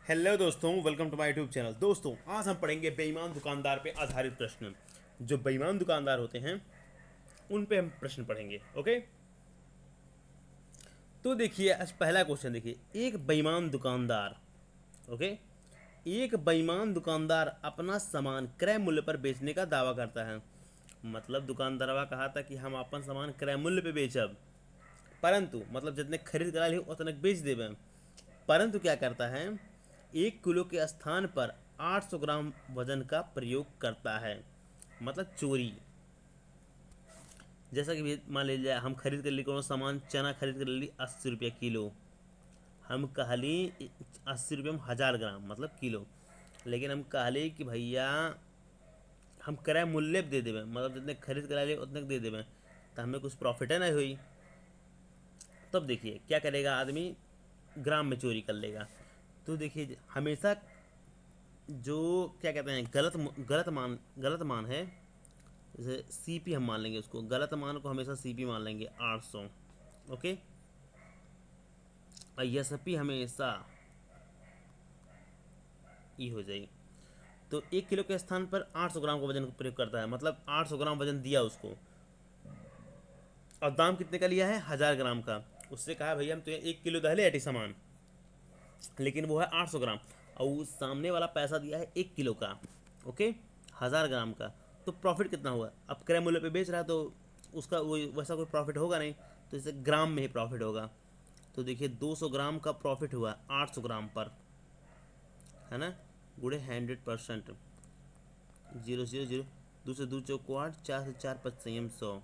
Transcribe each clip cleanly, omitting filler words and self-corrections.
Hello दोस्तों, welcome to my YouTube channel. दोस्तों, आज हम पढ़ेंगे बेईमान दुकानदार पे आधारित प्रश्न। जो बेईमान दुकानदार होते हैं उन पे हम प्रश्न पढ़ेंगे। ओके, तो देखिए आज पहला क्वेश्चन देखिए। एक बेईमान दुकानदार, ओके, एक बेईमान दुकानदार अपना सामान क्रय मूल्य पर बेचने का दावा करता है। मतलब दुकानदारवा कहा था कि हम अपन सामान क्रय मूल्य पे बेचब, परंतु मतलब जितने खरीद करा ली उतने बेच देवे। परंतु क्या करता है, 1 किलो के स्थान पर 800 ग्राम वजन का प्रयोग करता है, मतलब चोरी। जैसा कि मान लीजिए हम खरीद कर ली कोनो सामान, चना खरीद कर ली 80 रुपये किलो। हम कहली 80 रुपये में 1000 ग्राम मतलब किलो। लेकिन हम कहली कि भैया हम क्रय मूल्य दे देवे, मतलब जितने खरीद करा लिए उतने दे देवे, तो हमें कुछ प्रॉफिट है नहीं हुई। तब देखिए क्या करेगा आदमी, ग्राम में चोरी कर लेगा। तो देखिए हमेशा जो क्या कहते हैं गलत मान है। जैसे सीपी हम मान लेंगे, उसको गलत मान को हमेशा सीपी मान लेंगे 800। ओके, और एसपी हमेशा ई हो जाएगी। तो 1 किलो के स्थान पर 800 ग्राम का वजन प्रयोग करता है, मतलब 800 ग्राम वजन दिया उसको, और दाम कितने का लिया है, 1000 ग्राम का। उससे कहा भैया हम तो 1 किलो दहले अटी सामान, लेकिन वो है 800 ग्राम, और उस सामने वाला पैसा दिया है 1 किलो का। ओके, 1000 ग्राम का। तो प्रॉफिट कितना हुआ, अब क्रय मूल्य पे बेच रहा है तो उसका वो वैसा कोई प्रॉफिट होगा नहीं, तो इसे ग्राम में ही प्रॉफिट होगा। तो देखिए 200 ग्राम का प्रॉफिट हुआ 800 ग्राम पर, है ना, गुड़े 100%। 0 0 0, 2 से 2 चौको 8, 4 से 4 5 संयम 100,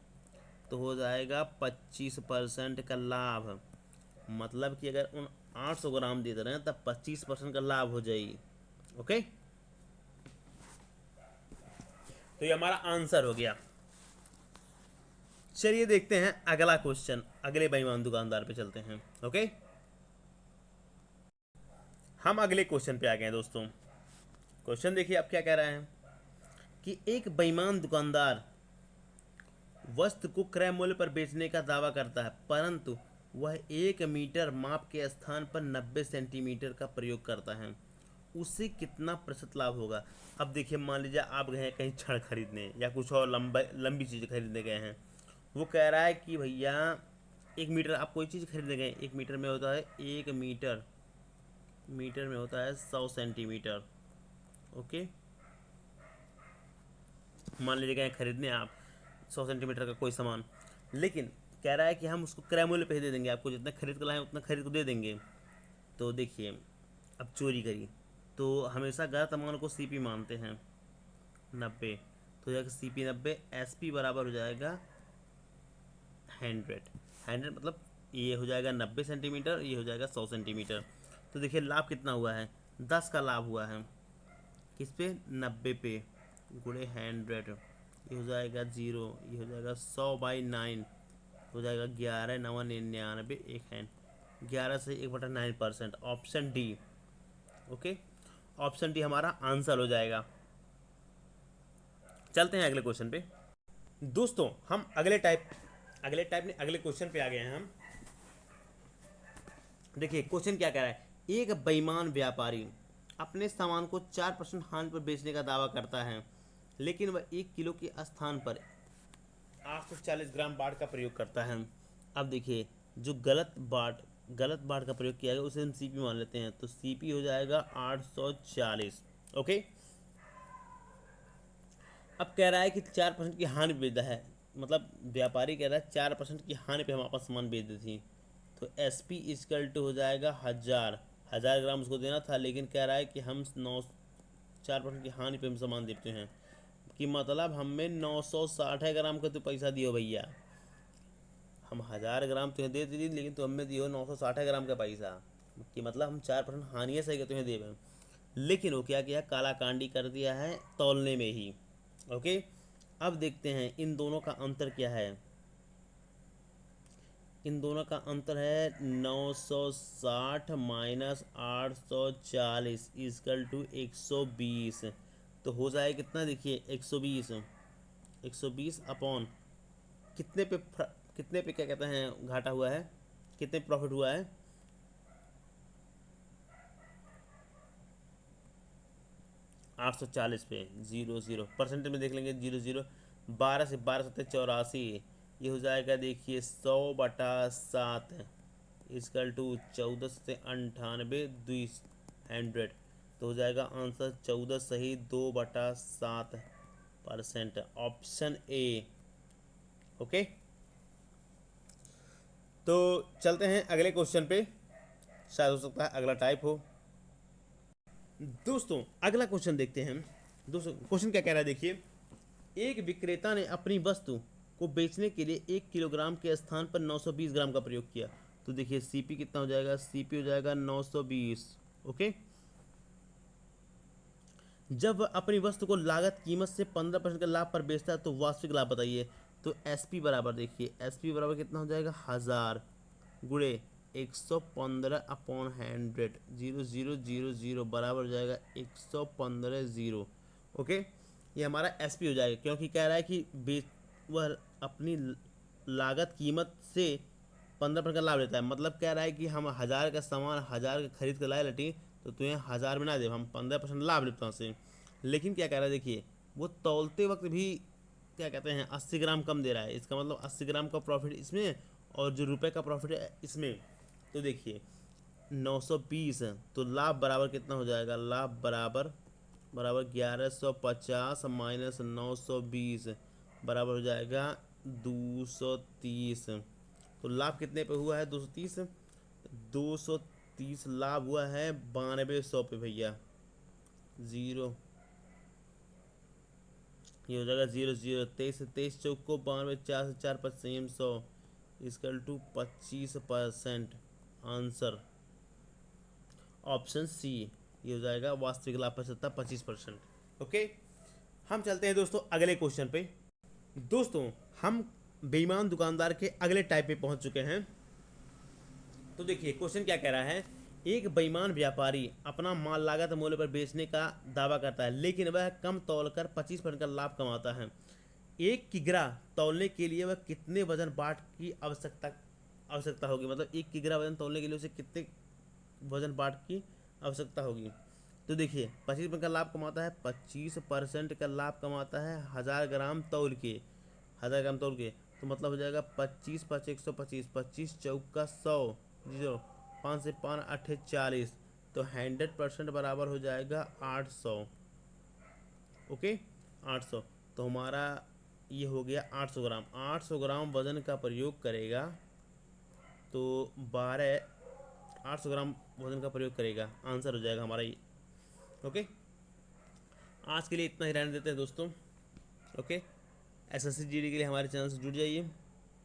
तो हो जाएगा 25% का लाभ। मतलब कि अगर उन 800 ग्राम दे रहे हैं तब 25% का लाभ हो जाएगी। ओके, तो ये हमारा आंसर हो गया। चलिए देखते हैं अगला क्वेश्चन, अगले बेईमान दुकानदार पे चलते हैं। ओके, हम अगले क्वेश्चन पे आ गए हैं दोस्तों। क्वेश्चन देखिए अब क्या कह रहा है कि एक बेईमान दुकानदार वस्तु को क्रय मूल्य पर बेचने का दावा करता है, परंतु वह 1 मीटर माप के स्थान पर 90 सेंटीमीटर का प्रयोग करता है। उससे कितना प्रतिशत लाभ होगा। अब देखिए मान लीजिए आप गए हैं कहीं छड़ खरीदने या कुछ और लंबी चीज़ खरीदने गए हैं। वो कह रहा है कि भैया 1 मीटर, आप कोई चीज़ खरीदने गए, 1 मीटर में होता है 1 मीटर, मीटर में होता है 100 सेंटीमीटर। ओके, मान लीजिए गए खरीदने आप 100 सेंटीमीटर का कोई सामान, लेकिन कह रहा है कि हम उसको क्रय मूल्य पे दे देंगे, आपको जितना खरीद कर लाए उतना खरीद को दे देंगे। तो देखिए अब चोरी करी, तो हमेशा गलत मान को सीपी मानते हैं 90। तो जाएगा सीपी 90, एसपी बराबर हो जाएगा 100। मतलब ये हो जाएगा 90 सेंटीमीटर, ये हो जाएगा 100 सेंटीमीटर। तो देखिए लाभ कितना हुआ है, 10 का लाभ हुआ है। किस पे, 90 पे, गुणे 100, ये हो जाएगा 0, ये हो जाएगा 100/9, हो जाएगा 11×9 99, एक हैंड, 11 से 1/9%, option D. Okay, option D हमारा आंसर हो जाएगा। चलते हैं अगले क्वेश्चन पे। दोस्तों हम अगले टाइप ने अगले क्वेश्चन पे आ गए हैं हम। देखिए क्वेश्चन क्या कह रहा है, एक बेईमान व्यापारी अपने सामान को 4% हानि पर बेचने का दावा करता है, लेकिन वह 1 किलो के स्थान पर 840 ग्राम बाढ़ का प्रयोग करता है। अब देखिए जो गलत बाढ़ का प्रयोग किया गया उसे हम सीपी मान लेते हैं, तो सीपी हो जाएगा 840। ओके, अब कह रहा है कि 4% की हानि बेच है, मतलब व्यापारी कह रहा है 4% की हानि पे हम आपका सामान बेच देते हैं। तो एस पी इजकल टू हो जाएगा 1000 उसको देना था, लेकिन कह रहा है कि हम 4% की हानि पे हम सामान देते हैं, कि मतलब हमें 960 ग्राम का तो पैसा दियो भैया। हम 1000 ग्राम तुम्हें दे दी, लेकिन तुम हमें दियो 960 ग्राम का पैसा, कि मतलब हम 4% हानि सही का तुम्हें देवे। लेकिन वो क्या किया, काला कांडी कर दिया है तौलने में ही। ओके, अब देखते हैं इन दोनों का अंतर क्या है। इन दोनों का अंतर है 960 माइनस 840 इजकल टू 120। तो हो जाए कितना, देखिए 120, 120 अपॉन कितने पे कितने पे क्या कहते हैं घाटा हुआ है, कितने प्रॉफिट हुआ है, 840 पे 00 परसेंटेज में देख लेंगे 00। 12 से 12 ये हो जाएगा देखिए 100/7 इसकल टू 14 से 98 200 तो हो जाएगा आंसर 14 सही 2/7% ऑप्शन ए। ओके, तो चलते हैं अगले क्वेश्चन पे, शायद हो सकता है अगला टाइप हो। दोस्तों अगला क्वेश्चन देखते हैं। दोस्तों क्वेश्चन क्या कह रहा है देखिए, एक विक्रेता ने अपनी वस्तु को बेचने के लिए 1 किलोग्राम के स्थान पर 920 ग्राम का प्रयोग किया। तो देखिए सीपी कितना हो जाएगा, सीपी हो जाएगा 920। ओके, जब वह अपनी वस्तु को लागत कीमत से 15% के लाभ पर बेचता है तो वास्तविक लाभ बताइए। तो एसपी बराबर देखिए, एसपी बराबर कितना हो जाएगा 1000 गुणे 115/100 0000 बराबर हो जाएगा 115 0। ओके, ये हमारा एसपी हो जाएगा, क्योंकि कह रहा है कि वह अपनी लागत कीमत से 15% का लाभ लेता है। मतलब कह रहा है कि हम 1000 का सामान 1000 का खरीद कर लाए लटी, तो तुम्हें 1000 में ना दे, हम 15% लाभ लेते हैं उससे। लेकिन क्या कह रहा है देखिए, वो तौलते वक्त भी क्या कहते हैं 80 ग्राम कम दे रहा है। इसका मतलब 80 ग्राम का प्रॉफिट इसमें और जो रुपए का प्रॉफिट है इसमें। तो देखिए 920 तो लाभ बराबर कितना हो जाएगा, लाभ बराबर 1150 माइनस 920 बराबर हो जाएगा 230। तो लाभ कितने पे हुआ है 230, 230 लाभ हुआ है 9200 पे भैया। ज़ीरो, ये हो जाएगा 00 23 23 चौक को 92 4 से 4 5 संयम 100 is equal to 25%। Answer option C, ये हो जाएगा वास्तविक लाभ पर सत्ता 25%। ओके, हम चलते हैं दोस्तों अगले क्वेश्चन पे। दोस्तों हम बेईमान दुकानदार के अगले टाइप पे पहुंच चुके हैं। तो देखिए क्वेश्चन क्या कह रहा है, एक बेईमान व्यापारी अपना माल लागत मूल्य पर बेचने का दावा करता है, लेकिन वह कम तौलकर 25% का लाभ कमाता है। 1 किग्रा तौलने के लिए वह कितने वजन बाट की आवश्यकता होगी। मतलब 1 किग्रा वजन तौलने के लिए उसे कितने वजन बाट की आवश्यकता होगी। तो देखिए 25% का लाभ कमाता है, 25% का लाभ कमाता है 1000 ग्राम तौल के, 1000 ग्राम तौल के। तो मतलब हो जाएगा 25 5 125, 25 चौक का 100 जीरो 5 से 5 8 40, तो 100% बराबर हो जाएगा 800। ओके 800, तो हमारा ये हो गया 800 ग्राम। 800 ग्राम वजन का प्रयोग करेगा तो 800 ग्राम वजन का प्रयोग करेगा, आंसर हो जाएगा हमारा ये। ओके, आज के लिए इतना ही रहने देते हैं दोस्तों। ओके, एसएससी जीडी के लिए हमारे चैनल से जुड़ जाइए।